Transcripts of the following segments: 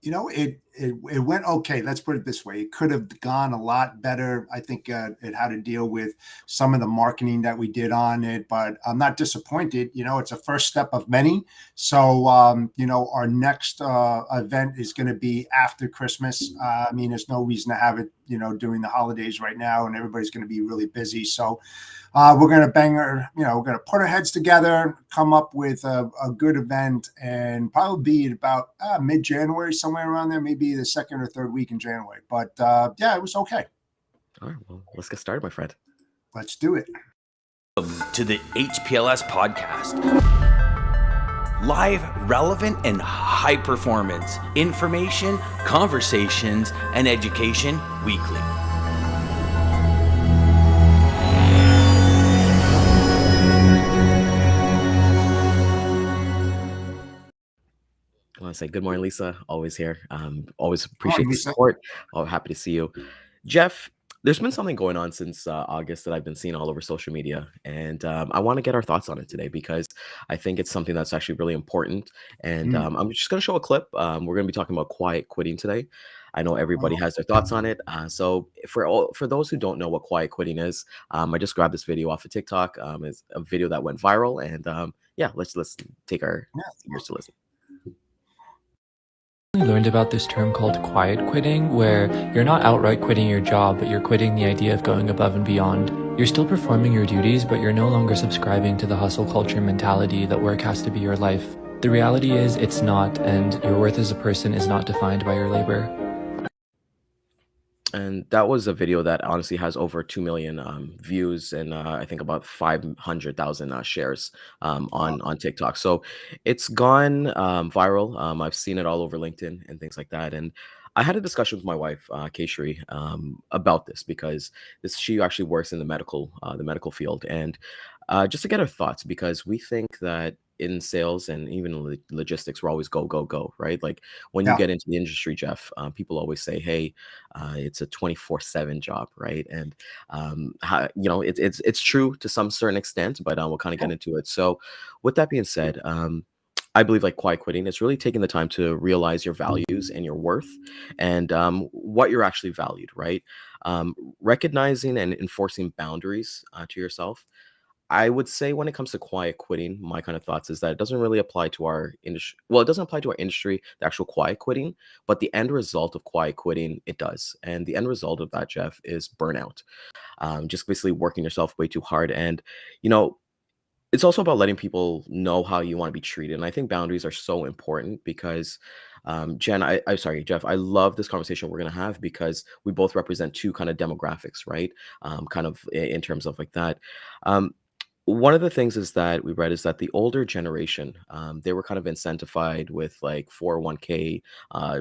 It went okay. Let's put it this way. It could have gone a lot better. I think it had to deal with some of the marketing that we did on it, but I'm not disappointed. It's a first step of many. So, our next event is going to be after Christmas. I mean, there's no reason to have it, during the holidays right now, and everybody's going to be really busy. So, we're going to we're going to put our heads together, come up with a good event, and probably be at about mid-January, somewhere around there, maybe the second or third week in January. But yeah, it was okay. All right, well, let's get started, my friend. Let's do it. Welcome to the HPLS podcast. Live, relevant, and high performance information, conversations, and education weekly. I want to say good morning, Lisa. Always here. Always appreciate the Lisa. support. Oh, happy to see you. Jeff, there's been something going on since August that I've been seeing all over social media. And I want to get our thoughts on it today because I think it's something that's actually really important. And I'm just going to show a clip. We're going to be talking about quiet quitting today. I know everybody has their thoughts on it. So for those who don't know what quiet quitting is, I just grabbed this video off of TikTok. It's a video that went viral. And yeah, let's take our ears to listen. I learned about this term called quiet quitting, where you're not outright quitting your job, but you're quitting the idea of going above and beyond. You're still performing your duties, but you're no longer subscribing to the hustle culture mentality that work has to be your life. The reality is it's not, and your worth as a person is not defined by your labor. And that was a video that honestly has over 2 million views and I think about 500,000 shares on TikTok. So it's gone viral. I've seen it all over LinkedIn and things like that. And I had a discussion with my wife, Keshri, about this because she actually works in the medical field, and just to get her thoughts, because we think that in sales and even logistics, we're always go, go, go, right? Like when you Yeah. get into the industry, Jeff, people always say, hey, it's a 24/7 job, right? And it's true to some certain extent, but we'll kind of get into it. So with that being said, I believe like quiet quitting is really taking the time to realize your values and your worth and what you're actually valued, right? Recognizing and enforcing boundaries to yourself. I would say when it comes to quiet quitting, my kind of thoughts is that it doesn't really apply to our industry. Well, it doesn't apply to our industry, the actual quiet quitting, but the end result of quiet quitting, it does. And the end result of that, Jeff, is burnout. Just basically working yourself way too hard. And, you know, it's also about letting people know how you want to be treated. And I think boundaries are so important because, I'm sorry, Jeff, I love this conversation we're going to have because we both represent two kind of demographics, right? Kind of in terms of like that. Um, One of the things is that we read is that the older generation, they were kind of incentivized with like 401k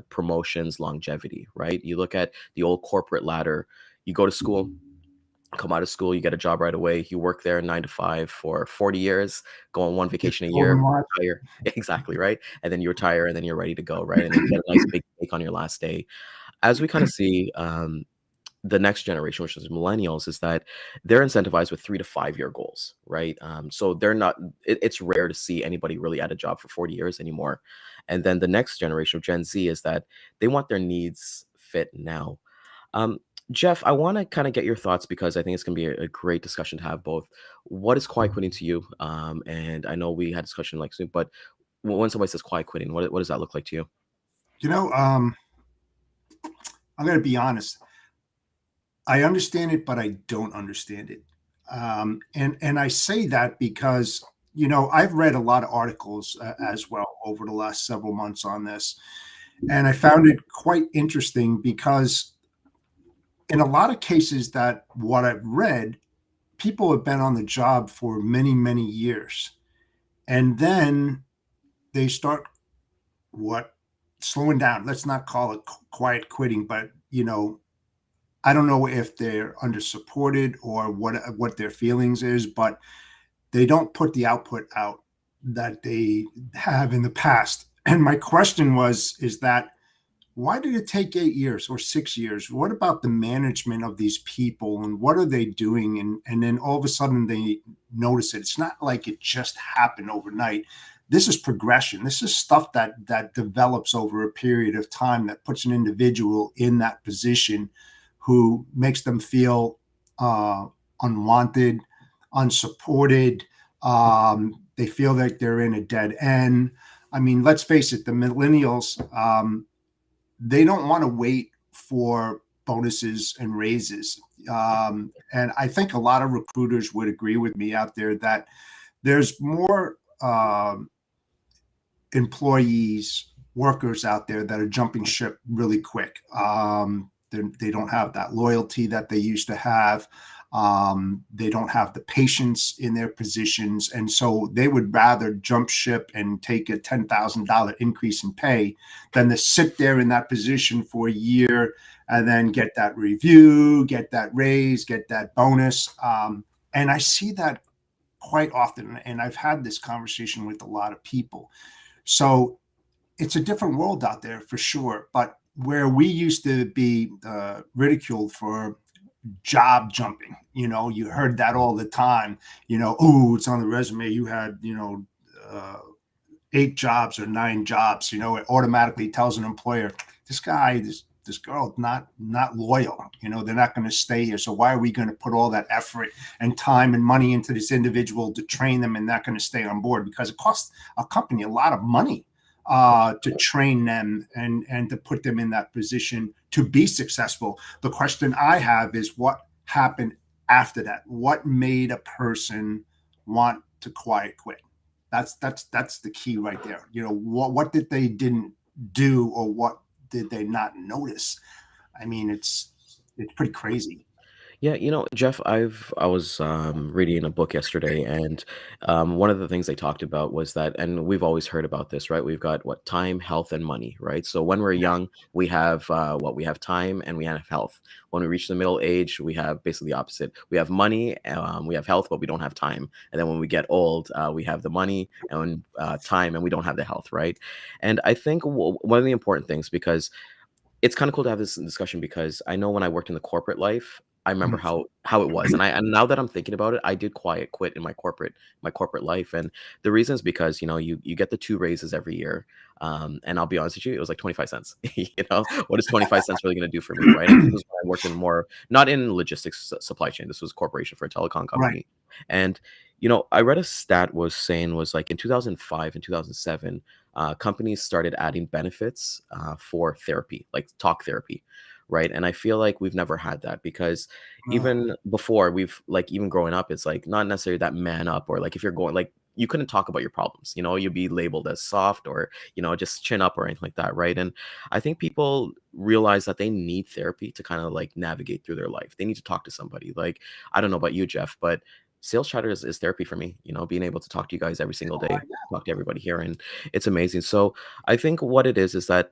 promotions, longevity, right? You look at the old corporate ladder, you go to school, come out of school, you get a job right away. You work there 9 to 5 for 40 years, go on one vacation a year, Overmark. retire. Exactly, right? And then you retire and then you're ready to go, right? And then you get a nice big cake on your last day. As we kind of see, the next generation, which is millennials, is that they're incentivized with 3 to 5 year goals, right? So they're not. It's rare to see anybody really at a job for 40 years anymore. And then the next generation of Gen Z is that they want their needs fit now. Um, Jeff, I want to kind of get your thoughts because I think it's going to be a great discussion to have both. What is quiet quitting to you? And I know we had discussion like soon, but when somebody says quiet quitting, what does that look like to you? I'm going to be honest. I understand it, but I don't understand it. And I say that because, I've read a lot of articles as well over the last several months on this. And I found it quite interesting because in a lot of cases that what I've read, people have been on the job for many, many years. And then they start what slowing down. Let's not call it quiet quitting, but I don't know if they're under supported or what their feelings is, but they don't put the output out that they have in the past. And my question is that why did it take 8 years or 6 years? What about the management of these people and what are they doing? And then all of a sudden they notice it. It's not like it just happened overnight. This is progression. This is stuff that develops over a period of time that puts an individual in that position who makes them feel unwanted, unsupported. They feel like they're in a dead end. I mean, let's face it, the millennials, they don't want to wait for bonuses and raises. And I think a lot of recruiters would agree with me out there that there's more employees, workers out there that are jumping ship really quick. They don't have that loyalty that they used to have. They don't have the patience in their positions. And so they would rather jump ship and take a $10,000 increase in pay than to sit there in that position for a year and then get that review, get that raise, get that bonus. And I see that quite often. And I've had this conversation with a lot of people. So it's a different world out there for sure. But where we used to be ridiculed for job jumping, you heard that all the time, oh, it's on the resume. You had, 8 jobs or 9 jobs, it automatically tells an employer, this guy, this girl, not loyal, they're not going to stay here. So why are we going to put all that effort and time and money into this individual to train them and not going to stay on board? Because it costs a company a lot of money to train them and to put them in that position to be successful. The question I have is what happened after that? What made a person want to quiet quit? That's the key right there. What did they didn't do, or what did they not notice? I mean, it's pretty crazy. Yeah, Jeff, I was reading a book yesterday, and one of the things they talked about was that, and we've always heard about this, right? We've got what time, health, and money, right? So when we're Yeah. young, we have we have time and we have health. When we reach the middle age, we have basically the opposite. We have money, we have health, but we don't have time. And then when we get old, we have the money and time, and we don't have the health, right? And I think one of the important things, because it's kind of cool to have this discussion, because I know when I worked in the corporate life, I remember Mhm. how it was, and now that I'm thinking about it, I did quiet quit in my corporate life, and the reason is because you get the 2 raises every year, and I'll be honest with you, it was like 25 cents. What is 25 cents really going to do for me, right? And this was when I worked in more, not in logistics supply chain. This was a corporation for a telecom Right. company, and I read a stat was like in 2005 and 2007, companies started adding benefits for therapy, like talk therapy, right? And I feel like we've never had that, because Oh, even before, we've like, even growing up, it's like not necessarily that man up, or like if you're going like, you couldn't talk about your problems, you'd be labeled as soft, or just chin up or anything like that, right? And I think people realize that they need therapy to kind of like navigate through their life. They need to talk to somebody. Like, I don't know about you, Jeff, but sales chatter is therapy for me. Being able to talk to you guys every single day, talk to everybody here, and it's amazing. So I think what it is that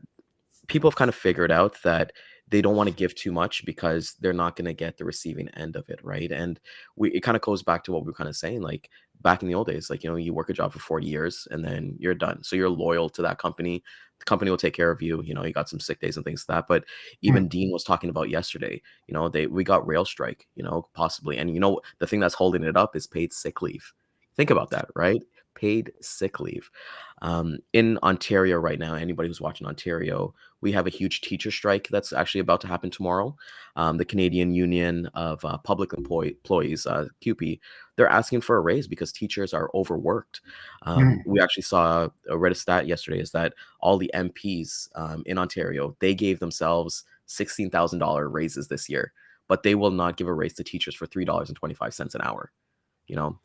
people have kind of figured out that they don't want to give too much, because they're not going to get the receiving end of it, right? And it kind of goes back to what we were kind of saying, like back in the old days, like you work a job for 40 years and then you're done, so you're loyal to that company. The company will take care of you. You got some sick days and things like that. But mm, even Dean was talking about yesterday, we got rail strike, possibly, and the thing that's holding it up is paid sick leave. Think about that, right? Paid sick leave. In Ontario right now, anybody who's watching Ontario, we have a huge teacher strike that's actually about to happen tomorrow. The Canadian Union of Public Employees, CUPE, they're asking for a raise because teachers are overworked. mm. We actually read a stat yesterday, is that all the MPs in Ontario, they gave themselves $16,000 raises this year, but they will not give a raise to teachers for $3.25 an hour. you know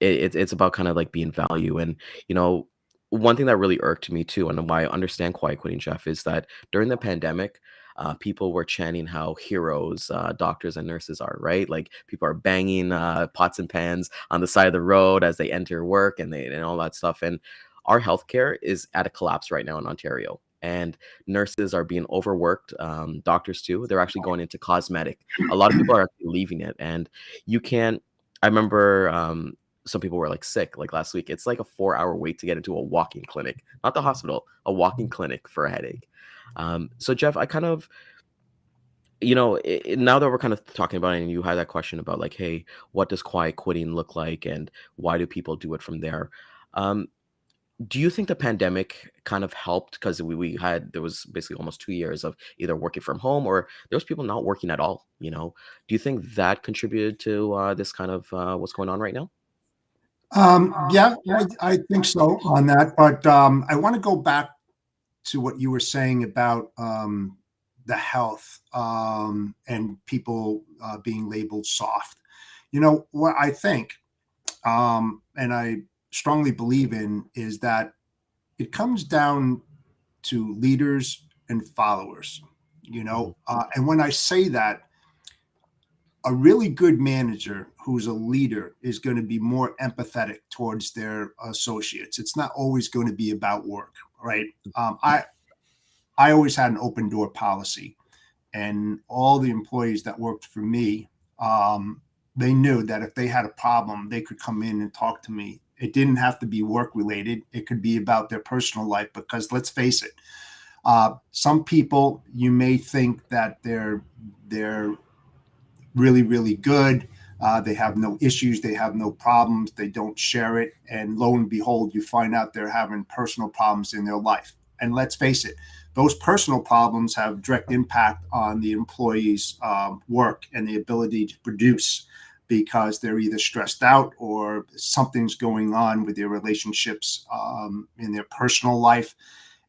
it's about kind of like being value. And one thing that really irked me too, and why I understand quiet quitting, Jeff, is that during the pandemic, people were chanting how heroes doctors and nurses are, right? Like people are banging pots and pans on the side of the road as they enter work, and all that stuff. And our healthcare is at a collapse right now in Ontario, and nurses are being overworked. Doctors too, they're actually going into cosmetic. A lot of people are actually leaving it, and you can't. I remember some people were like sick, like last week. It's like a 4-hour wait to get into a walk-in clinic, not the hospital, a walk-in clinic for a headache. So Jeff, I kind of, now that we're kind of talking about it, and you had that question about like, hey, what does quiet quitting look like, and why do people do it from there? Um, Do you think the pandemic kind of helped because there was basically almost 2 years of either working from home or there was people not working at all? Do you think that contributed to this kind of what's going on right now? Yeah, I think so on that. But I want to go back to what you were saying about the health and people being labeled soft. What I think, and I strongly believe in, is that it comes down to leaders and followers. Hmm. And when I say that, a really good manager who's a leader is going to be more empathetic towards their associates. It's not always going to be about work, right? I always had an open door policy, and all the employees that worked for me, they knew that if they had a problem, they could come in and talk to me. It didn't have to be work related. It could be about their personal life, because let's face it, some people, you may think that they're really, really good. They have no issues. They have no problems. They don't share it. And lo and behold, you find out they're having personal problems in their life. And let's face it, those personal problems have direct impact on the employee's work and the ability to produce, because they're either stressed out or something's going on with their relationships in their personal life.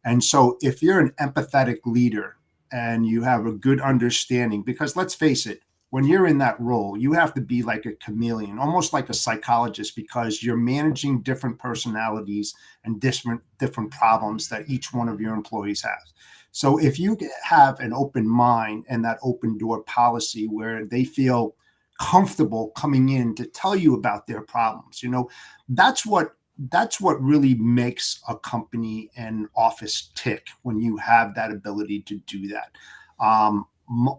And so if you're an empathetic leader and you have a good understanding, because let's face it, when you're in that role, you have to be like a chameleon, almost like a psychologist, because you're managing different personalities and different problems that each one of your employees has. So if you have an open mind and that open door policy where they feel comfortable coming in to tell you about their problems, that's what really makes a company and office tick, when you have that ability to do that.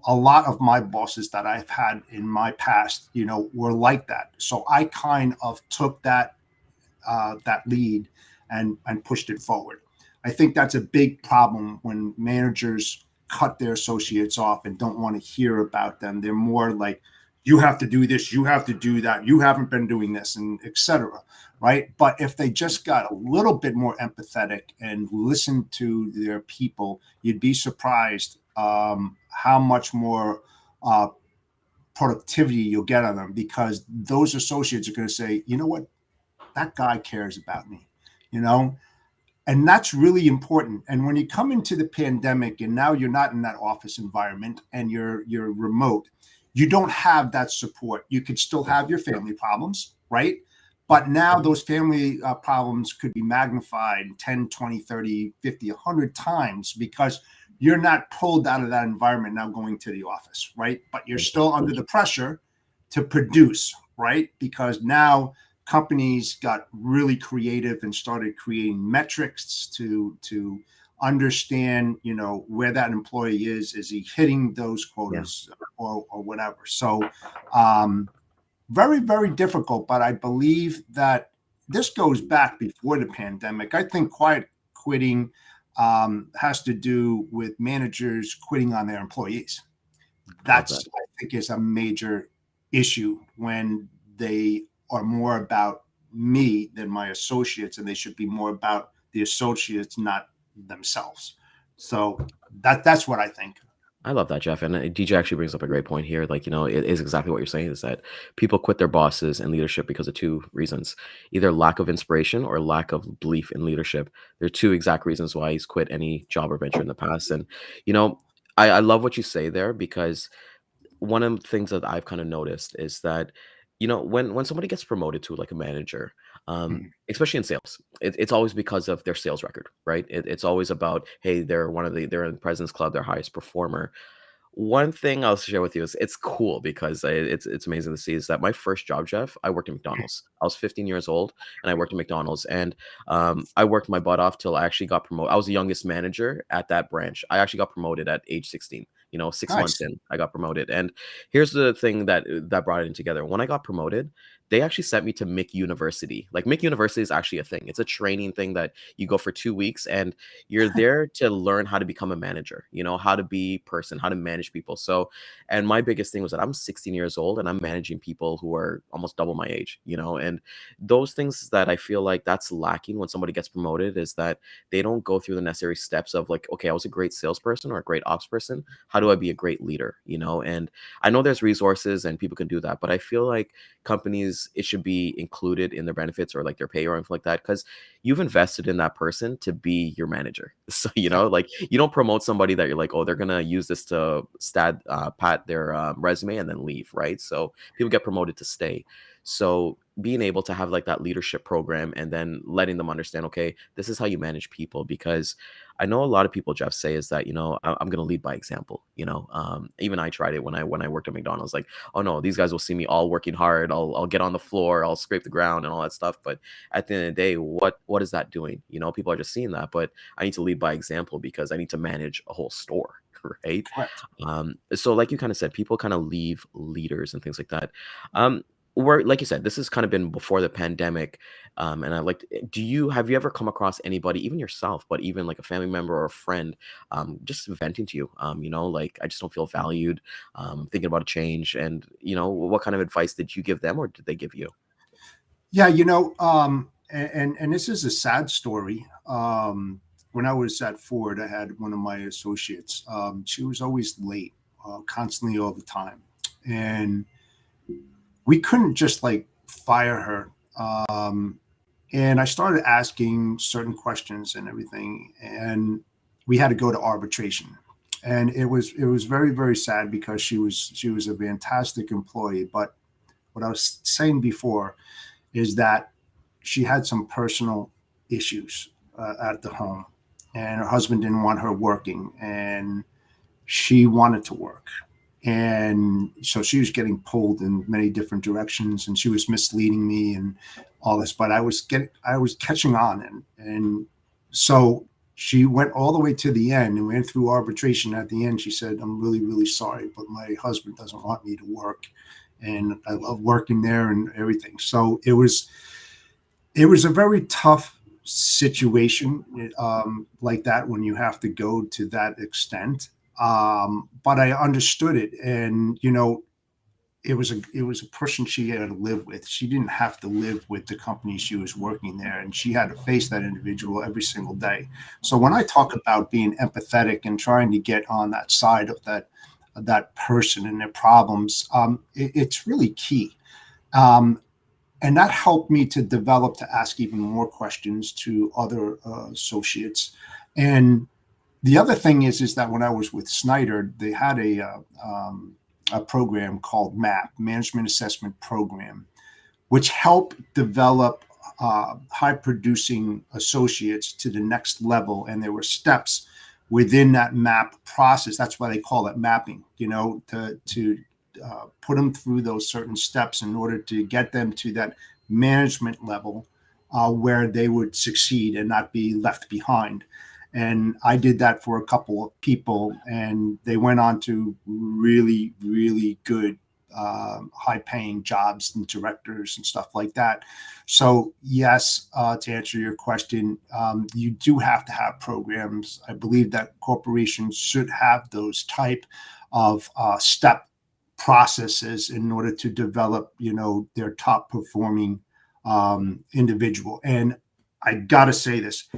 A lot of my bosses that I've had in my past, were like that. So I kind of took that lead and pushed it forward. I think that's a big problem when managers cut their associates off and don't want to hear about them. They're more like, you have to do this, you have to do that, you haven't been doing this, and etc. Right? But if they just got a little bit more empathetic and listened to their people, you'd be surprised how much more productivity you'll get on them, because those associates are going to say, you know what, that guy cares about me, you know? And that's really important. And when you come into the pandemic and now you're not in that office environment and you're remote, you don't have that support. You could still have your family problems, right? But now those family problems could be magnified 10, 20, 30, 50, 100 times, because you're not pulled out of that environment now going to the office, right? But you're still under the pressure to produce, right? Because now companies got really creative and started creating metrics to understand, where that employee is he hitting those quotas, or whatever. So very, very difficult. But I believe that this goes back before the pandemic. I think quiet quitting has to do with managers quitting on their employees. That's, I think, is a major issue, when they are more about me than my associates, and they should be more about the associates, not themselves. So that's what I think. I love that, Jeff. And DJ actually brings up a great point here. Like, it is exactly what you're saying, is that people quit their bosses and leadership because of two reasons: either lack of inspiration or lack of belief in leadership. There are two exact reasons why he's quit any job or venture in the past. And, I love what you say there, because one of the things that I've kind of noticed is that, when somebody gets promoted to like a manager, Mhm. especially in sales, it's always because of their sales record, right? It's always about, hey, they're in the President's Club, their highest performer. One thing I'll share with you is it's cool, because it's amazing to see, is that my first job, Jeff, I worked at McDonald's. I was 15 years old and I worked at McDonald's, and I worked my butt off till I actually got promoted. I was the youngest manager at that branch. I actually got promoted at age 16. 6 months Nice. in, I got promoted. And here's the thing that brought it in together. When I got promoted, they actually sent me to MIC University. Like MIC University is actually a thing. It's a training thing that you go for 2 weeks, and you're there to learn how to become a manager, how to be person, how to manage people. So, and my biggest thing was that I'm 16 years old and I'm managing people who are almost double my age, and those things that I feel like that's lacking when somebody gets promoted is that they don't go through the necessary steps of like, okay, I was a great salesperson or a great ops person. How do I be a great leader? And I know there's resources and people can do that, but I feel like companies, it should be included in their benefits or like their pay or anything like that, because you've invested in that person to be your manager. So, like you don't promote somebody that you're like, oh, they're going to use this to pat their resume and then leave, right? So people get promoted to stay. So being able to have like that leadership program and then letting them understand, okay, this is how you manage people. Because I know a lot of people, Jeff, say is that, I'm going to lead by example. Even I tried it when I worked at McDonald's. Like, oh no, these guys will see me all working hard. I'll get on the floor, I'll scrape the ground and all that stuff. But at the end of the day, what is that doing? People are just seeing that. But I need to lead by example because I need to manage a whole store. Right. Correct. So like you kind of said, people kind of leave leaders and things like that. Where, like you said, this has kind of been before the pandemic. And have you ever come across anybody, even yourself, but even like a family member or a friend, just venting to you, like, I just don't feel valued, thinking about a change, and, what kind of advice did you give them or did they give you? Yeah, and this is a sad story. When I was at Ford, I had one of my associates. She was always late, constantly, all the time, and we couldn't just like fire her. And I started asking certain questions and everything, and we had to go to arbitration. And it was very, very sad because she was a fantastic employee. But what I was saying before is that she had some personal issues at the home, and her husband didn't want her working, and she wanted to work. And so she was getting pulled in many different directions, and she was misleading me and all this, but I was catching on. And so she went all the way to the end and went through arbitration. At the end, she said, "I'm really, really sorry, but my husband doesn't want me to work. And I love working there and everything." So it was a very tough situation, like that, when you have to go to that extent. But I understood it, and it was a person she had to live with. She didn't have to live with the company she was working there, and she had to face that individual every single day. So when I talk about being empathetic and trying to get on that side of that person and their problems, it's really key. And that helped me to develop, to ask even more questions to other associates. And the other thing is that when I was with Snyder, they had a program called MAP, Management Assessment Program, which helped develop high producing associates to the next level. And there were steps within that MAP process. That's why they call it mapping, to put them through those certain steps in order to get them to that management level, where they would succeed and not be left behind. And I did that for a couple of people, and they went on to really, really good, high-paying jobs and directors and stuff like that. So yes, to answer your question, you do have to have programs. I believe that corporations should have those type of step processes in order to develop, their top performing individual. And I gotta say this: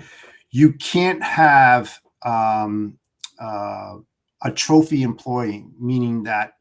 you can't have a trophy employee, meaning that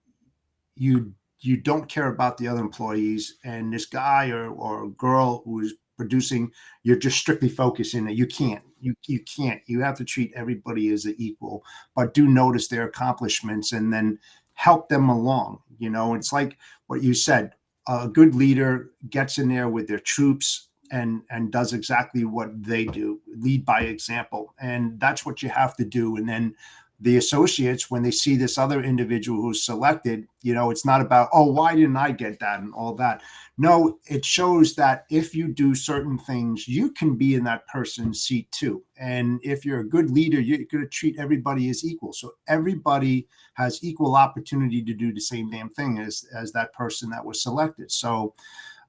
you don't care about the other employees, and this guy or girl who's producing, you're just strictly focusing it. You can't. You can't. You have to treat everybody as an equal, but do notice their accomplishments and then help them along. It's like what you said. A good leader gets in there with their troops and does exactly what they do, lead by example. And that's what you have to do. And then the associates, when they see this other individual who's selected, it's not about, oh, why didn't I get that and all that. No, it shows that if you do certain things, you can be in that person's seat too. And if you're a good leader, you're going to treat everybody as equal. So everybody has equal opportunity to do the same damn thing as that person that was selected. So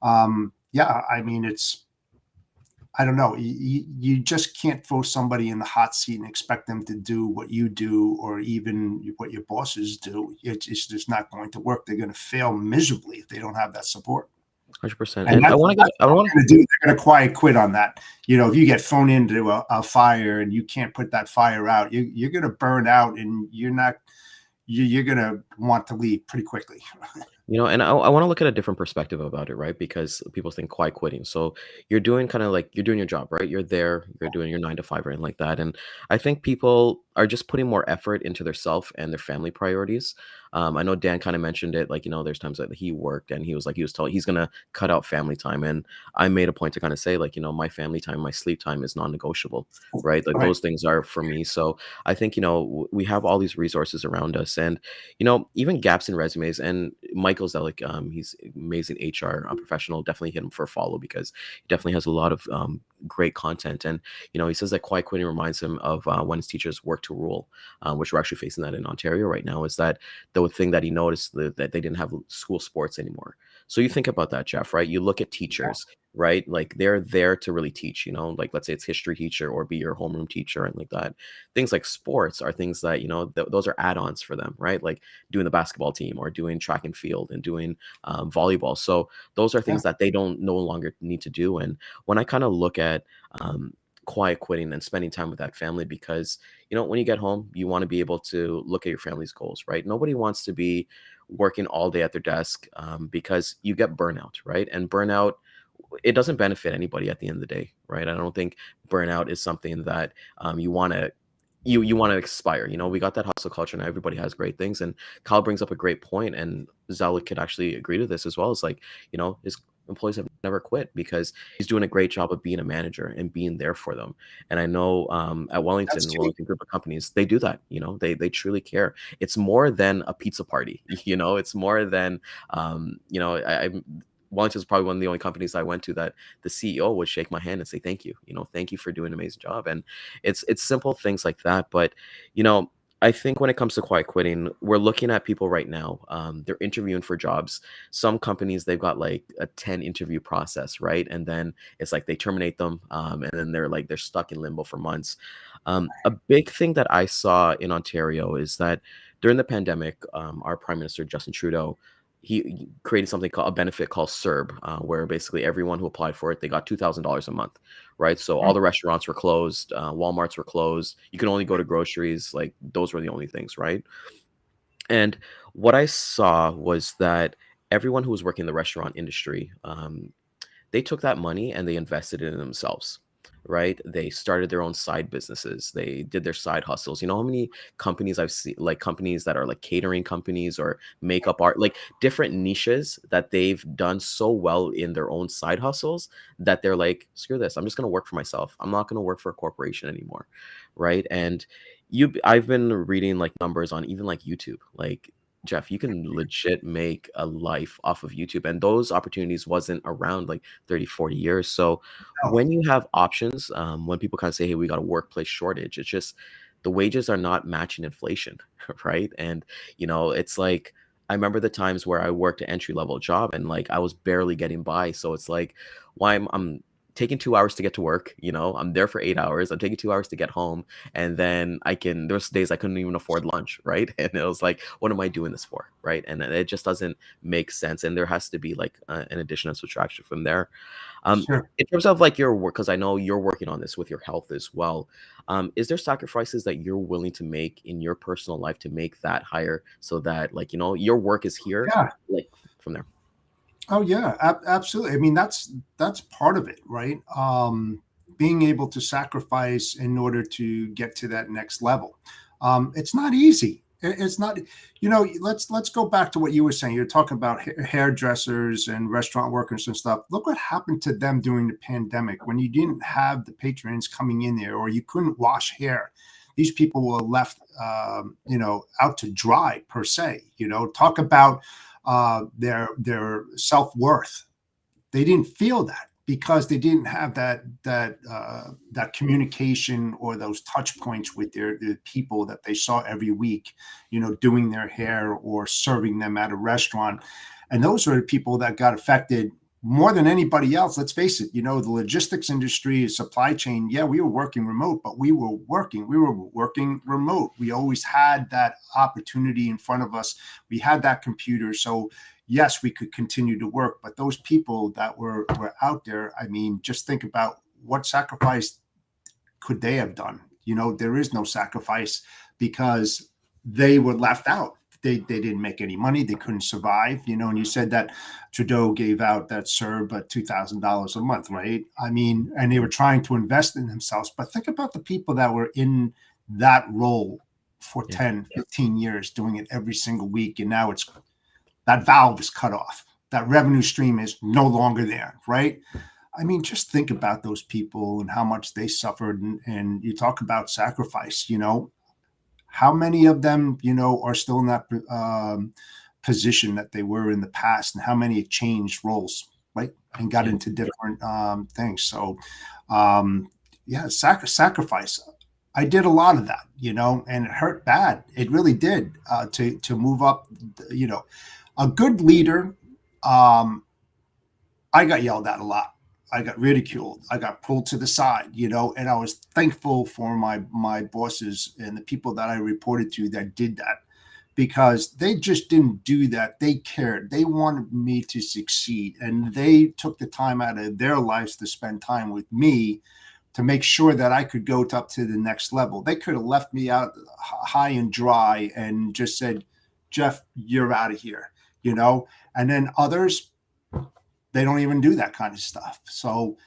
Yeah, I mean, I don't know. You just can't throw somebody in the hot seat and expect them to do what you do or even what your bosses do. It's just not going to work. They're going to fail miserably if they don't have that support. 100%. And And I that's, want to that's get, I what want they're going to do. They're going to quiet quit on that. If you get thrown into a fire and you can't put that fire out, you're going to burn out, and you're going to want to leave pretty quickly. And I want to look at a different perspective about it, right? Because people think quiet quitting. So you're doing kind of like you're doing your job, right? You're there, you're doing your 9 to 5 or anything like that. And I think people are just putting more effort into their self and their family priorities. I know Dan kind of mentioned it, like, there's times that he worked and he was like, he was told he's going to cut out family time. And I made a point to kind of say, like, my family time, my sleep time is non negotiable, right? Like Right. those things are for me. So I think, we have all these resources around us. And even gaps in resumes. And Michael Zellick, he's amazing HR professional. Definitely hit him for a follow because he definitely has a lot of great content. And he says that quiet quitting reminds him of when his teachers work to rule, which we're actually facing that in Ontario right now. Is that the thing that he noticed that they didn't have school sports anymore? So you think about that, Jeff, right? You look at teachers, right? Like they're there to really teach, like let's say it's history teacher or be your homeroom teacher and like that. Things like sports are things that, those are add-ons for them, right? Like doing the basketball team or doing track and field and doing volleyball. So those are Yeah. things that they don't no longer need to do. And when I kind of look at quiet quitting and spending time with that family, because when you get home, you want to be able to look at your family's goals, right? Nobody wants to be working all day at their desk because you get burnout, right? And burnout, it doesn't benefit anybody at the end of the day, right? I don't think burnout is something that you want to you want to expire. We got that hustle culture now. Everybody has great things, and Kyle brings up a great point, and Zala could actually agree to this as well. It's like his employees have never quit because he's doing a great job of being a manager and being there for them. And I know at That's key. Wellington Group of Companies, they do that. They truly care. It's more than a pizza party. It's more than I Wellington is probably one of the only companies I went to that the CEO would shake my hand and say, thank you, thank you for doing an amazing job. And it's simple things like that. But, I think when it comes to quiet quitting, we're looking at people right now. They're interviewing for jobs. Some companies, they've got like a 10 interview process, right? And then it's like they terminate them. And then they're stuck in limbo for months. A big thing that I saw in Ontario is that during the pandemic, our Prime Minister, Justin Trudeau, he created something called a benefit called CERB, where basically everyone who applied for it, they got $2,000 a month, right? So all the restaurants were closed, Walmarts were closed. You could only go to groceries, like those were the only things, right? And what I saw was that everyone who was working in the restaurant industry, they took that money and they invested it in themselves, right? They started their own side businesses. They did their side hustles. You know how many companies I've seen, like companies that are like catering companies or makeup art, like different niches that they've done so well in their own side hustles that they're like, screw this, I'm just going to work for myself. I'm not going to work for a corporation anymore, right? And I've been reading like numbers on even like YouTube, like Jeff, you can legit make a life off of YouTube. And those opportunities wasn't around like 30, 40 years. So No. when you have options, when people kind of say, hey, we got a workplace shortage, it's just the wages are not matching inflation, right? And, it's like, I remember the times where I worked an entry level job and like I was barely getting by. So it's like, why I'm taking 2 hours to get to work, I'm there for 8 hours. I'm taking 2 hours to get home. And then there's days I couldn't even afford lunch, right? And it was like, what am I doing this for, right? And it just doesn't make sense. And there has to be like an addition and subtraction from there. Sure. In terms of like your work, because I know you're working on this with your health as well. Is there sacrifices that you're willing to make in your personal life to make that higher so that like, your work is here, Yeah. like from there? Oh yeah, absolutely. I mean, that's part of it, right? Being able to sacrifice in order to get to that next level. It's not easy. It's not. Let's go back to what you were saying. You're talking about hairdressers and restaurant workers and stuff. Look what happened to them during the pandemic when you didn't have the patrons coming in there, or you couldn't wash hair. These people were left, out to dry per se. Talk about their self-worth. They didn't feel that because they didn't have that communication or those touch points with the people that they saw every week, doing their hair or serving them at a restaurant. And those are the people that got affected more than anybody else, let's face it, the logistics industry, supply chain, yeah, we were working remote, but we were working remote. We always had that opportunity in front of us. We had that computer. So yes, we could continue to work, but those people that were out there, I mean, just think about what sacrifice could they have done? There is no sacrifice because they were left out. They didn't make any money. They couldn't survive, and you said that Trudeau gave out that CERB at $2,000 a month, right? I mean, and they were trying to invest in themselves. But think about the people that were in that role for Yeah. 10, 15 years, doing it every single week. And now that valve is cut off. That revenue stream is no longer there, right? I mean, just think about those people and how much they suffered. And you talk about sacrifice, how many of them, are still in that position that they were in the past, and how many changed roles, right? And got into different things. So, yeah, sacrifice. I did a lot of that, and it hurt bad. It really did to move up, a good leader. I got yelled at a lot. I got ridiculed. I got pulled to the side, and I was thankful for my bosses and the people that I reported to that did that, because they just didn't do that. They cared. They wanted me to succeed, and they took the time out of their lives to spend time with me to make sure that I could go up to the next level. They could have left me out high and dry and just said, "Jeff, you're out of here," and then others, they don't even do that kind of stuff. So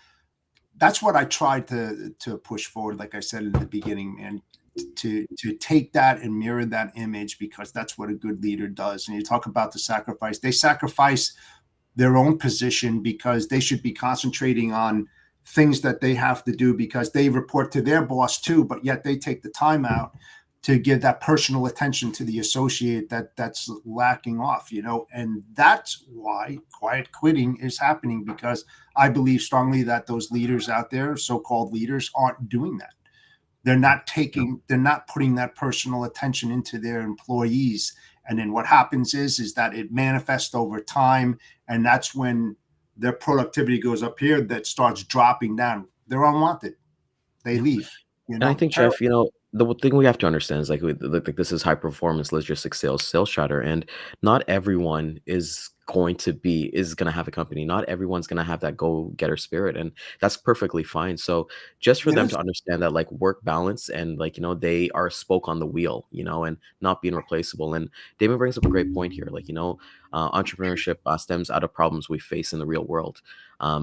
that's what I tried to push forward. Like I said in the beginning, man, to take that and mirror that image, because that's what a good leader does. And you talk about the sacrifice. They sacrifice their own position because they should be concentrating on things that they have to do because they report to their boss too, but yet they take the time out to give that personal attention to the associate that's lacking off, and that's why quiet quitting is happening, because I believe strongly that those leaders out there, so-called leaders, aren't doing that. They're not putting that personal attention into their employees. And then what happens is that it manifests over time. And that's when their productivity goes up here, that starts dropping down. They're unwanted. They leave, And I think, Jeff, the thing we have to understand is like this is high performance logistics sales chatter, and not everyone is going to have a company. Not everyone's going to have that go getter spirit, and that's perfectly fine. So just for them Yes. to understand that like work balance and like they are a spoke on the wheel, and not being replaceable. And Damon brings up a great point here. Like entrepreneurship stems out of problems we face in the real world.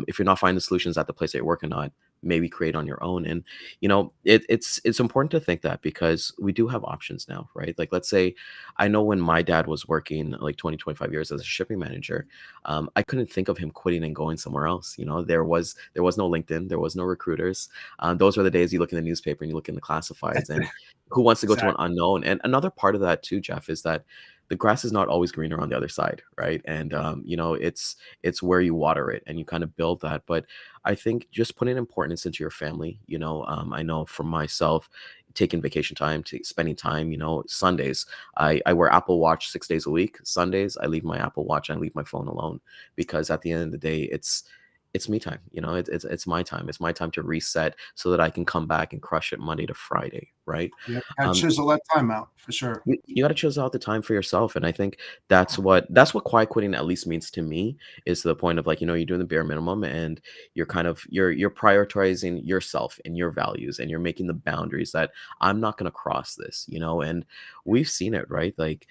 If you're not finding the solutions at the place that you're working on, maybe create on your own. And it's important to think that, because we do have options now, right? Like, let's say, I know when my dad was working like 20, 25 years as a shipping manager, I couldn't think of him quitting and going somewhere else. There was no LinkedIn, there was no recruiters. Those were the days you look in the newspaper and you look in the classifieds, and who wants to go to an Exactly. unknown? And another part of that too, Jeff, is that the grass is not always greener on the other side, right? And it's where you water it and you kind of build that. But I think just putting importance into your family, I know for myself, taking vacation time, to spending time, Sundays, I wear Apple Watch 6 days a week. Sundays, I leave my Apple Watch and I leave my phone alone, because at the end of the day, it's me time. It's my time. It's my time to reset so that I can come back and crush it Monday to Friday, right? Yeah, got to Um, chisel that time out for sure. you got to choose out the time for yourself, and I think that's what quiet quitting at least means to me, is to the point of like, you're doing the bare minimum, and you're kind of you're prioritizing yourself and your values, and you're making the boundaries that I'm not going to cross this, and we've seen it, right? Like,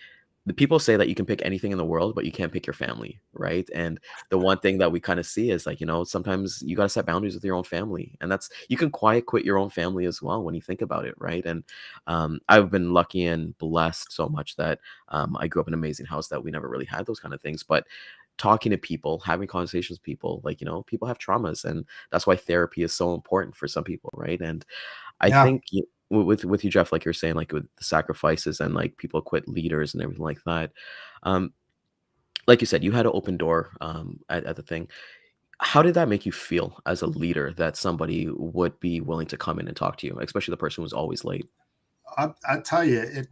the people say that you can pick anything in the world, but you can't pick your family, right? And the one thing that we kind of see is like, sometimes you got to set boundaries with your own family, and that's, you can quiet quit your own family as well when you think about it, right? And I've been lucky and blessed so much that I grew up in an amazing house that we never really had those kind of things. But talking to people, having conversations with people, like, people have traumas, and that's why therapy is so important for some people, right? And I Yeah. think with you, Jeff, like you're saying, like with the sacrifices and like people quit leaders and everything like that. Um, like you said, you had an open door at the thing. How did that make you feel as a leader, that somebody would be willing to come in and talk to you, especially the person who's always late? I tell you,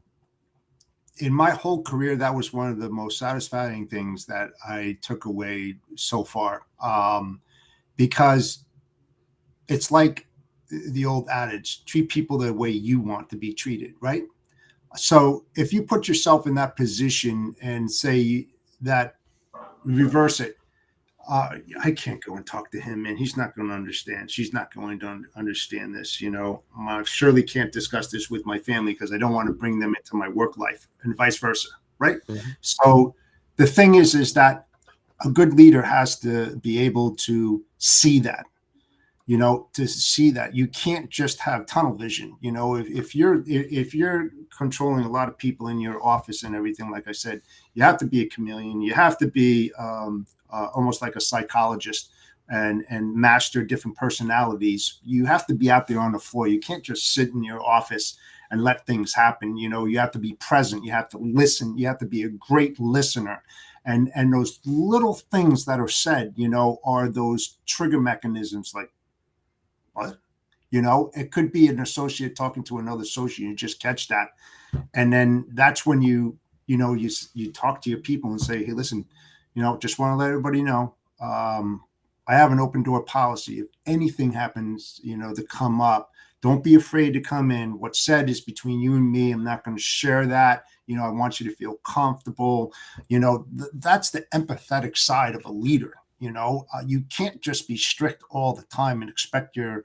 in my whole career, that was one of the most satisfying things that I took away so far. Because it's like the old adage, treat people the way you want to be treated, right? So if you put yourself in that position and say that, reverse it, I can't go and talk to him, man. He's not going to understand. She's not going to understand this. I surely can't discuss this with my family because I don't want to bring them into my work life, and vice versa, right? Mhm. So the thing is that a good leader has to be able to see that, to see that you can't just have tunnel vision. If you're controlling a lot of people in your office and everything, like I said, you have to be a chameleon. You have to be almost like a psychologist and master different personalities. You have to be out there on the floor. You can't just sit in your office and let things happen. You have to be present. You have to listen. You have to be a great listener. And those little things that are said, are those trigger mechanisms, like, what? It could be an associate talking to another associate. You just catch that. And then that's when you talk to your people and say, hey, listen, just want to let everybody know, I have an open door policy. If anything happens, to come up, don't be afraid to come in. What's said is between you and me. I'm not going to share that. I want you to feel comfortable. That's the empathetic side of a leader. You can't just be strict all the time and expect your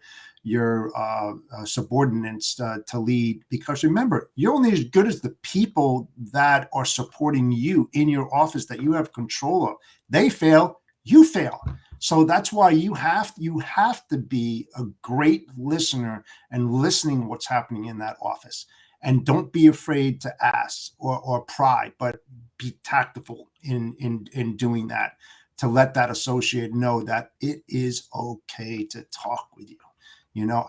subordinates to lead, because remember, you're only as good as the people that are supporting you in your office that you have control of. They fail, you fail. So that's why you have to be a great listener and listening what's happening in that office. And don't be afraid to ask or pry, but be tactful in doing that, to let that associate know that it is okay to talk with you.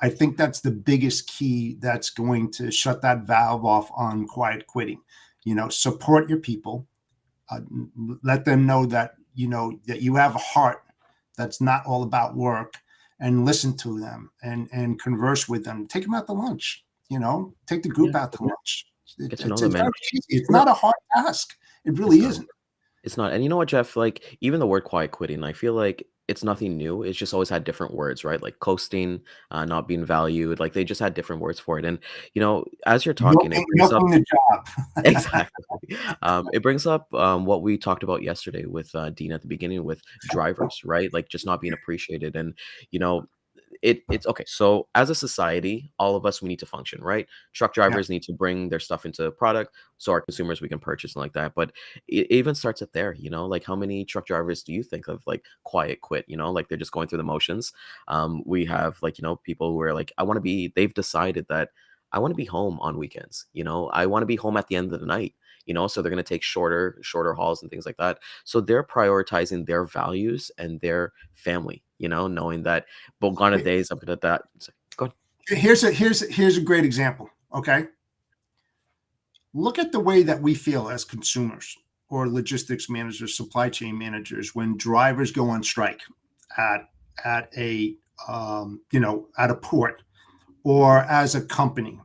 I think that's the biggest key that's going to shut that valve off on quiet quitting. Support your people, let them know that, that you have a heart that's not all about work, and listen to them and converse with them. Take them out to lunch, take the group out to lunch. Get to know It's them, man. very easy. It's not a hard task. It really It's not. isn't. It's not. And you know what, Jeff? Like, even the word quiet quitting, I feel like it's nothing new. It's just always had different words, right? Like coasting, not being valued. Like, they just had different words for it. And as you're talking, it brings up Milking the job. exactly. It brings up what we talked about yesterday with Dean at the beginning with drivers, right? Like, just not being appreciated. And you know, it's okay. So as a society, all of us, we need to function, right? Truck Yeah. drivers need to bring their stuff into product so our consumers, we can purchase and like that. But it even starts at there, like how many truck drivers do you think of like quiet quit, like they're just going through the motions. We have like, people who are like, they've decided that I want to be home on weekends, I want to be home at the end of the night. So they're going to take shorter hauls and things like that. So they're prioritizing their values and their family, knowing that gone are days up at that. Go ahead. Here's a great example. Okay. Look at the way that we feel as consumers or logistics managers, supply chain managers, when drivers go on strike at a at a port or as a company,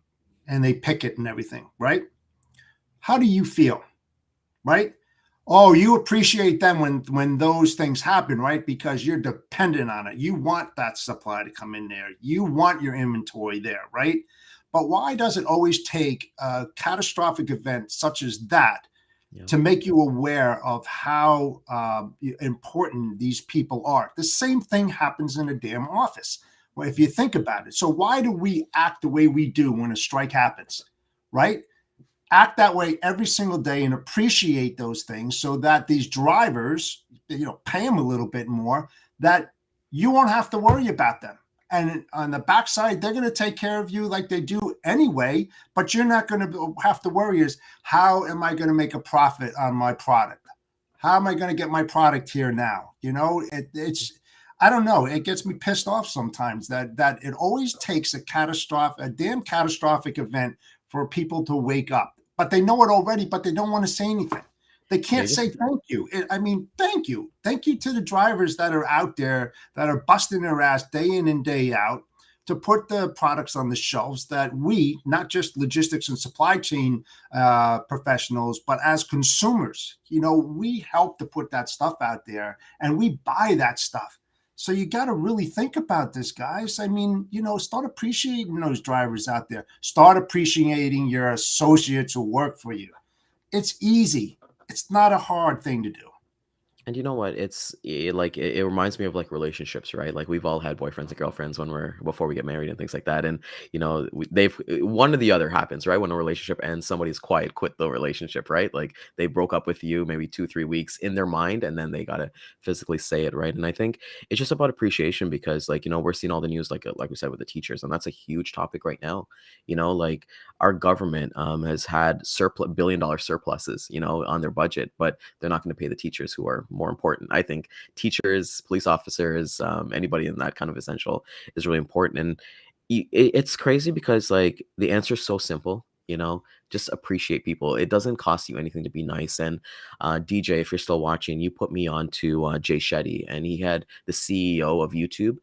and they picket and everything, right? How do you feel, right? Oh, you appreciate them when those things happen, right? Because you're dependent on it. You want that supply to come in there. You want your inventory there, right? But why does it always take a catastrophic event such as that Yeah. to make you aware of how important these people are? The same thing happens in a damn office. Well, if you think about it. So why do we act the way we do when a strike happens, right? Act that way every single day and appreciate those things so that these drivers, pay them a little bit more, that you won't have to worry about them. And on the backside, they're going to take care of you like they do anyway, but you're not going to have to worry is, how am I going to make a profit on my product? How am I going to get my product here now? It's, I don't know. It gets me pissed off sometimes that it always takes a damn catastrophic event for people to wake up. But they know it already, but they don't want to say anything. They can't say thank you. Thank you. Thank you to the drivers that are out there that are busting their ass day in and day out, to put the products on the shelves that we, not just logistics and supply chain professionals, but as consumers, we help to put that stuff out there and we buy that stuff. So you got to really think about this, guys. I mean, start appreciating those drivers out there. Start appreciating your associates who work for you. It's easy. It's not a hard thing to do. And you know what? It reminds me of like relationships, right? Like we've all had boyfriends and girlfriends before we get married and things like that. And they've one or the other happens, right? When a relationship ends, somebody's quiet quit the relationship, right? Like they broke up with you maybe 2-3 weeks in their mind, and then they gotta physically say it, right? And I think it's just about appreciation because, like, we're seeing all the news, like we said, with the teachers, and that's a huge topic right now. Like our government has had billion-dollar surpluses, on their budget, but they're not going to pay the teachers who are more important. I think teachers, police officers, anybody in that kind of essential is really important. And it's crazy because like the answer is so simple. Just appreciate people. It doesn't cost you anything to be nice. And DJ, if you're still watching, you put me on to Jay Shetty, and he had the CEO of YouTube,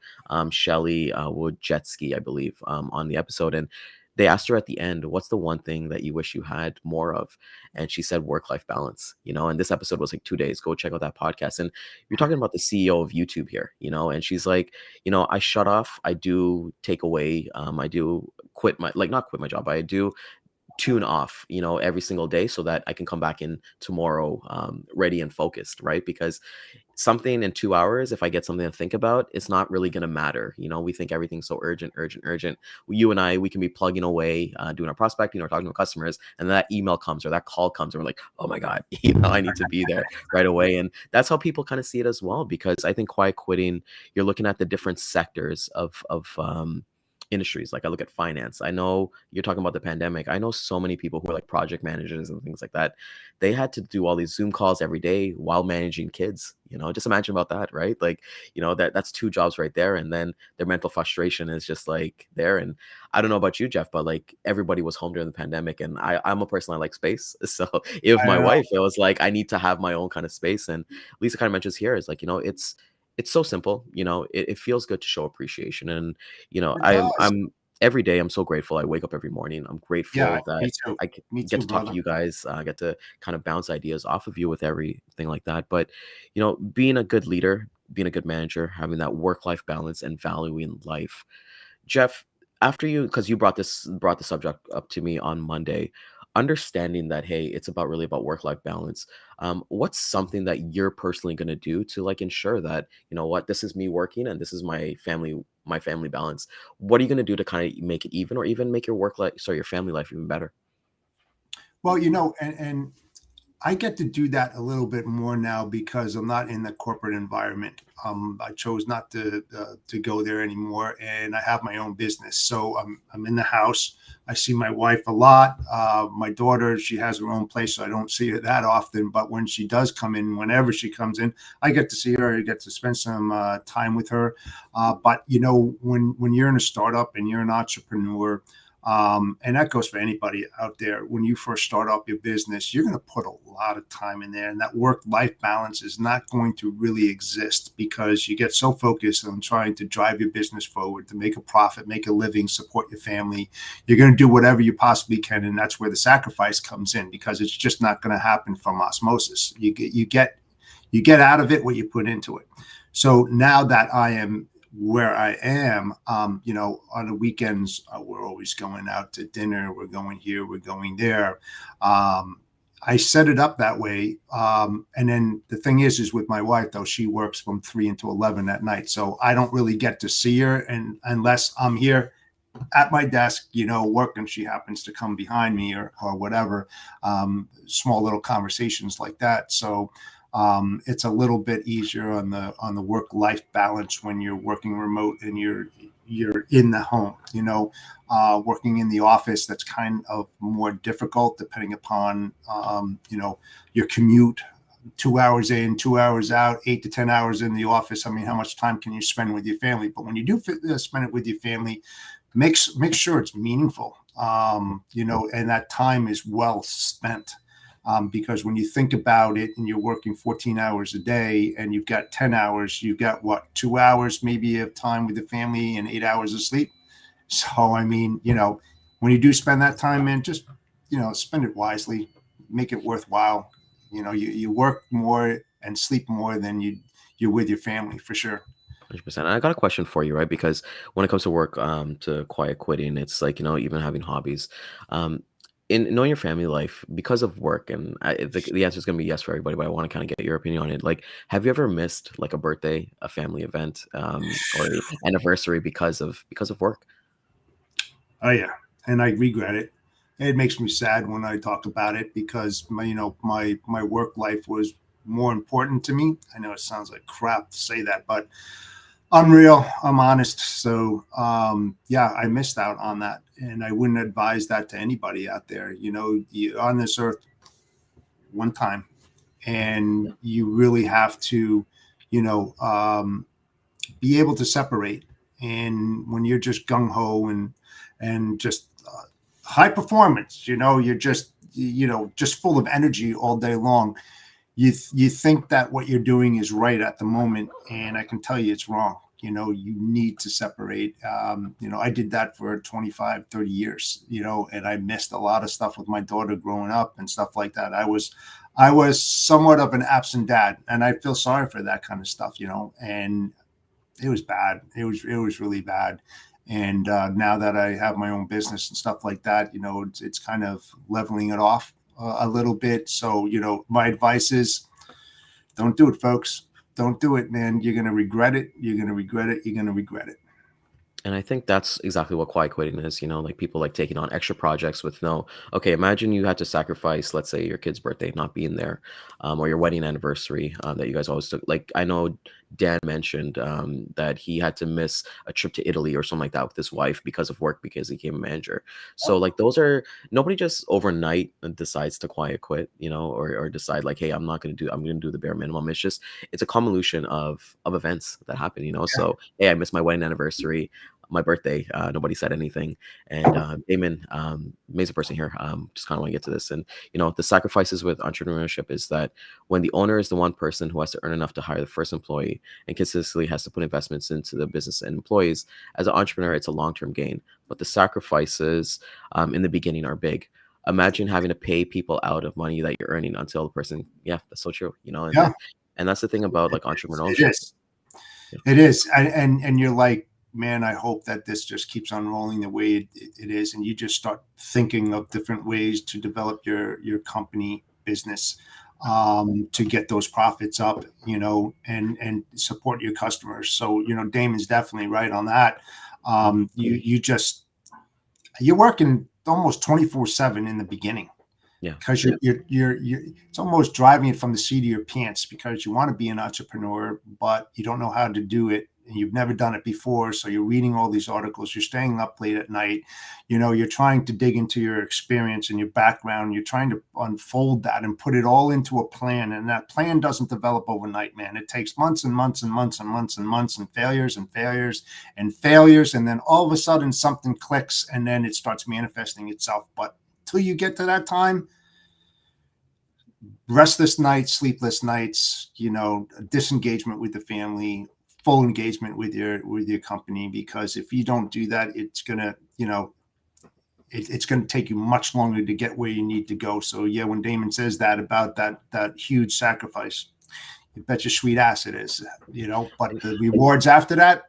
Shelly Wojcicki, I believe, on the episode. And they asked her at the end, what's the one thing that you wish you had more of? And she said work-life balance, and this episode was like 2 days. Go check out that podcast. And you're talking about the CEO of YouTube here, and she's like, I shut off, I do take away, I do quit not quit my job, I do tune off, every single day so that I can come back in tomorrow ready and focused, right? Because something in 2 hours, if I get something to think about, it's not really going to matter. We think everything's so urgent. You and I, we can be plugging away, doing our prospecting or talking to customers, and that email comes or that call comes, and we're like, oh my God, I need to be there right away. And that's how people kind of see it as well, because I think quiet quitting, you're looking at the different sectors of industries. Like I look at finance. I know you're talking about the pandemic. I know so many people who are like project managers and things like that. They had to do all these Zoom calls every day while managing kids. Just imagine about that, right? Like, that's 2 jobs right there. And then their mental frustration is just like there. And I don't know about you, Jeff, but like everybody was home during the pandemic, and I'm a person, I like space. So if my wife, it was like, I need to have my own kind of space. And Lisa kind of mentions here is like, it's so simple. It feels good to show appreciation. And I'm every day I'm so grateful. I wake up every morning. I'm grateful Yeah, that me too. I Me get too, to talk to brother. you guys. I get to kind of bounce ideas off of you with everything like that. But being a good leader, being a good manager, having that work-life balance and valuing life. Jeff, after you, because you brought the subject up to me on Monday, understanding that, hey, it's really about work-life balance. What's something that you're personally going to do to like ensure that, what, this is me working and this is my family balance? What are you going to do to kind of make it even, or even make your family life even better? Well, and I get to do that a little bit more now because I'm not in the corporate environment. I chose not to go there anymore, and I have my own business. So I'm in the house. I see my wife a lot. My daughter, she has her own place, so I don't see her that often. But when she does come in, whenever she comes in, I get to see her. I get to spend some time with her. But when you're in a startup and you're an entrepreneur, and that goes for anybody out there. When you first start up your business, you're going to put a lot of time in there, and that work-life balance is not going to really exist because you get so focused on trying to drive your business forward, to make a profit, make a living, support your family. You're going to do whatever you possibly can, and that's where the sacrifice comes in, because it's just not going to happen from osmosis. You get out of it what you put into it. So now that I am where I am, on the weekends, we're always going out to dinner. We're going here, we're going there. I set it up that way. And then the thing is with my wife, though, she works from 3 until 11 at night. So I don't really get to see her, and unless I'm here at my desk, working, she happens to come behind me or whatever, small little conversations like that. So it's a little bit easier on the work-life balance when you're working remote and you're in the home. Working in the office, that's kind of more difficult depending upon your commute. 2 hours in, 2 hours out, 8 to 10 hours in the office. I mean, how much time can you spend with your family? But when you do spend it with your family, make sure it's meaningful. And that time is well spent. Because when you think about it and you're working 14 hours a day and you've got 10 hours, you've got 2 hours maybe of time with the family and 8 hours of sleep. So, I mean, when you do spend that time, man, just, spend it wisely, make it worthwhile. You work more and sleep more than you're with your family for sure. 100%. I got a question for you, right? Because when it comes to work, to quiet quitting, it's like, even having hobbies, um, in knowing your family life because of work, and the answer is going to be yes for everybody, but I want to kind of get your opinion on it. Like, have you ever missed like a birthday, a family event, or a anniversary because of work? Oh yeah, and I regret it. It makes me sad when I talk about it because my work life was more important to me. I know it sounds like crap to say that, but I'm real. I'm honest. So yeah, I missed out on that, and I wouldn't advise that to anybody out there. You're on this earth one time, and you really have to, you know, um, be able to separate. And when you're just gung ho and just high performance, you're just just full of energy all day long. You think that what you're doing is right at the moment, and I can tell you it's wrong. You need to separate. I did that for 25, 30 years, and I missed a lot of stuff with my daughter growing up and stuff like that. I was somewhat of an absent dad, and I feel sorry for that kind of stuff, and it was bad. It was really bad. And now that I have my own business and stuff like that, it's kind of leveling it off a little bit. So my advice is don't do it, folks. Don't do it, man. You're gonna regret it. You're gonna regret it. You're gonna regret it. And I think that's exactly what quiet quitting is, like people like taking on extra projects with no, okay, imagine you had to sacrifice, let's say your kid's birthday not being there, or your wedding anniversary, that you guys always took. Like I know Dan mentioned, that he had to miss a trip to Italy or something like that with his wife because of work because he became a manager. So like those are nobody just overnight decides to quiet quit, or decide like, hey, I'm gonna do the bare minimum. It's a convolution of events that happen, Yeah. So hey, I missed my wedding anniversary, my birthday. Nobody said anything. And Damon, amazing person here. Just kind of want to get to this. And, the sacrifices with entrepreneurship is that when the owner is the one person who has to earn enough to hire the first employee and consistently has to put investments into the business and employees, as an entrepreneur, it's a long term gain. But the sacrifices, in the beginning are big. Imagine having to pay people out of money that you're earning until the person, yeah, that's so true, and Yeah. then, and that's the thing about like It entrepreneurship. is. It is. And you're like, man, I hope that this just keeps on rolling the way it is, and you just start thinking of different ways to develop your company business, to get those profits up, and support your customers. So Damon's definitely right on that. You're working almost 24/7 in the beginning Yeah. because you're it's almost driving it from the seat of your pants because you want to be an entrepreneur, but you don't know how to do it. And you've never done it before. So you're reading all these articles, you're staying up late at night, you're trying to dig into your experience and your background. You're trying to unfold that and put it all into a plan. And that plan doesn't develop overnight, man. It takes months and months and months and months and months and failures and failures and failures. And then all of a sudden something clicks and then it starts manifesting itself. But till you get to that time, restless nights, sleepless nights, disengagement with the family, full engagement with your company. Because if you don't do that, it's gonna, it's gonna take you much longer to get where you need to go. So yeah, when Damon says that about that huge sacrifice, you bet your sweet ass it is, But the rewards after that,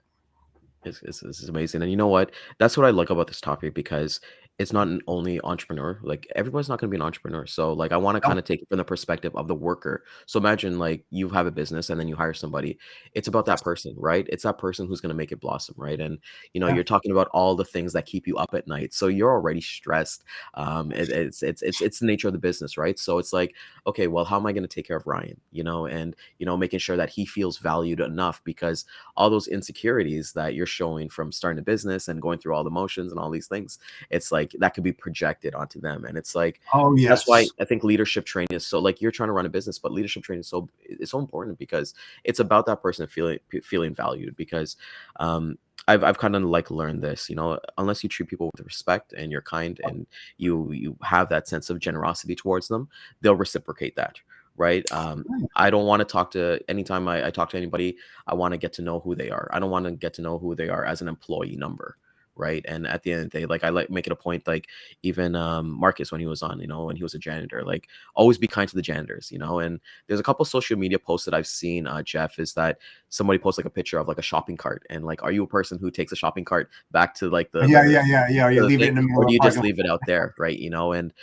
It's amazing. And you know what? That's what I like about this topic because it's not an only entrepreneur. Like everybody's not going to be an entrepreneur. So like I want to no, kind of take it from the perspective of the worker. So imagine like you have a business and then you hire somebody. It's about that yes, person, right? It's that person who's going to make it blossom, right? And yeah, you're talking about all the things that keep you up at night. So you're already stressed. It's the nature of the business, right? So it's like, okay, well, how am I going to take care of Ryan? And making sure that he feels valued enough because all those insecurities that you're showing from starting a business and going through all the motions and all these things, it's like that could be projected onto them. And it's like oh that's why yes, I think leadership training is so like you're trying to run a business, but leadership training is so important because it's about that person feeling valued because I've kind of like learned this, unless you treat people with respect and you're kind and you have that sense of generosity towards them, they'll reciprocate that, right? I don't want to talk to anytime I talk to anybody, I want to get to know who they are. I don't want to get to know who they are as an employee number, right? And at the end of the day, like I like make it a point, like even Marcus when he was on, when he was a janitor, like always be kind to the janitors, and there's a couple social media posts that I've seen, Jeff, is that somebody posts like a picture of like a shopping cart, and like, are you a person who takes a shopping cart back to like Yeah. You the leave it thing, in the middle or of do the you just parking lot. leave it out there, right? And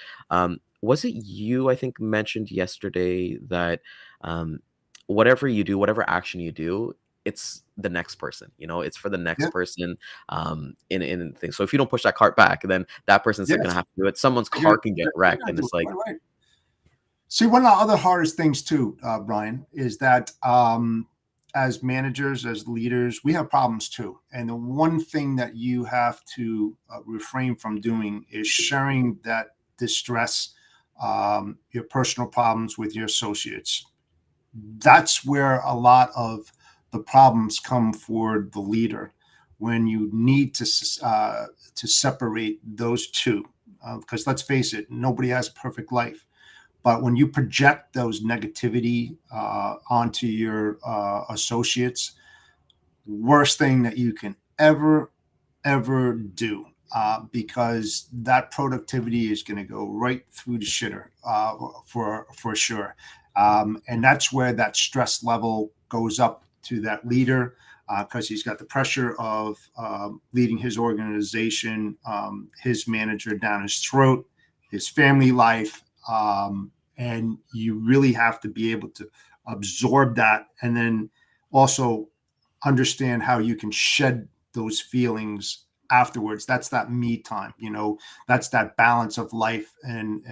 was it you, I think, mentioned yesterday that whatever you do, whatever action you do, it's the next person, it's for the next Yeah. person, in things. So if you don't push that cart back, then that person's Yes. gonna have to do it. Someone's You're car can get wrecked, and it's like, right. See, one of the other hardest things too, Brian, is that as managers, as leaders, we have problems too. And the one thing that you have to refrain from doing is sharing that distress, your personal problems with your associates. That's where a lot of the problems come for the leader, when you need to separate those two. Because let's face it, nobody has a perfect life. But when you project those negativity onto your associates, worst thing that you can ever do, because that productivity is going to go right through the shitter, for sure. And that's where that stress level goes up to that leader, because he's got the pressure of leading his organization, his manager down his throat, his family life. And you really have to be able to absorb that, and then also understand how you can shed those feelings afterwards. That's that me time, that's that balance of life, and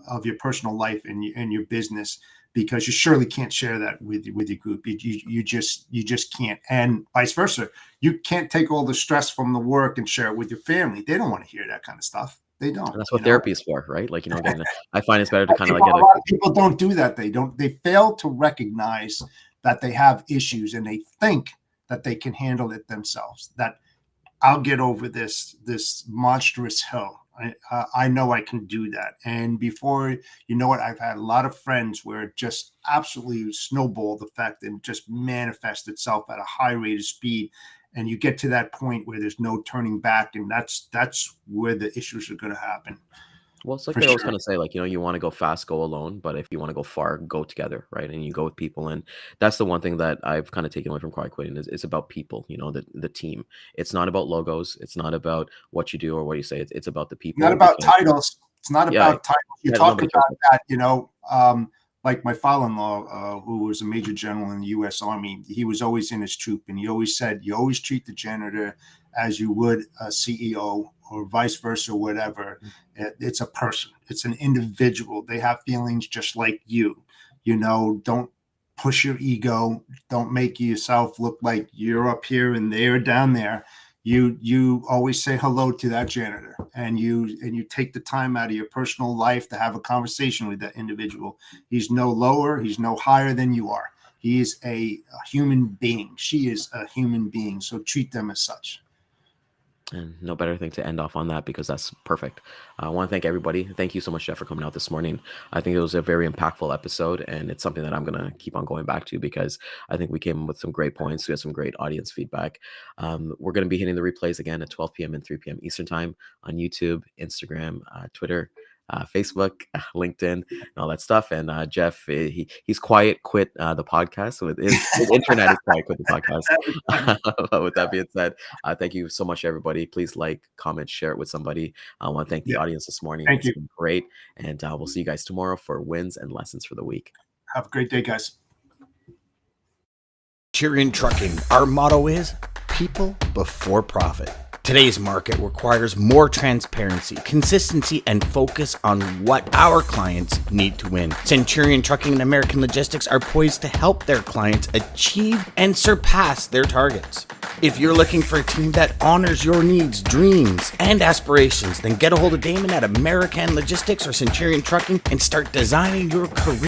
of your personal life and your business, because you surely can't share that with your group. You just can't. And vice versa, you can't take all the stress from the work and share it with your family. They don't want to hear that kind of stuff. They don't. and that's what therapy is for, right? Like, again, I find it's better to kind of like A lot of people don't do that. They fail to recognize that they have issues, and they think that they can handle it themselves, that I'll get over this monstrous hill. I know I can do that. And before you know it, I've had a lot of friends where it just absolutely snowballed effect and just manifests itself at a high rate of speed. And you get to that point where there's no turning back, and that's where the issues are going to happen. Well, it's like For they always sure. kind of say, like, you want to go fast, go alone, but if you want to go far, go together, right? And you go with people, and that's the one thing that I've kind of taken away from Quiet Quitting is it's about people, the team. It's not about logos. It's not about what you do or what you say. It's about the people. Not about because- titles. It's not Yeah, about titles. You yeah, talk nobody cares about that, like my father-in-law, who was a major general in the U.S. Army. He was always in his troop, and he always said, you always treat the janitor as you would a CEO, or vice versa, whatever. It's a person. It's an individual. They have feelings just like you. Don't push your ego. Don't make yourself look like you're up here and they're down there. You always say hello to that janitor, and you take the time out of your personal life to have a conversation with that individual. He's no lower, he's no higher than you are. He is a human being. She is a human being. So treat them as such. And no better thing to end off on that, because that's perfect. I want to thank everybody. Thank you so much, Jeff, for coming out this morning. I think it was a very impactful episode, and it's something that I'm going to keep on going back to, because I think we came with some great points. We had some great audience feedback. We're going to be hitting the replays again at 12 p.m. and 3 p.m. Eastern time on YouTube, Instagram, Twitter, Facebook, LinkedIn, and all that stuff. And Jeff, he's quiet quit the podcast. So his internet is quiet quit the podcast. With that being said, thank you so much, everybody. Please like, comment, share it with somebody. I want to thank the audience this morning. Thank you. Been great. And we'll see you guys tomorrow for wins and lessons for the week. Have a great day, guys. Centurion Trucking, our motto is people before profit. Today's market requires more transparency, consistency, and focus on what our clients need to win. Centurion Trucking and American Logistics are poised to help their clients achieve and surpass their targets. If you're looking for a team that honors your needs, dreams, and aspirations, then get a hold of Daman at American Logistics or Centurion Trucking and start designing your career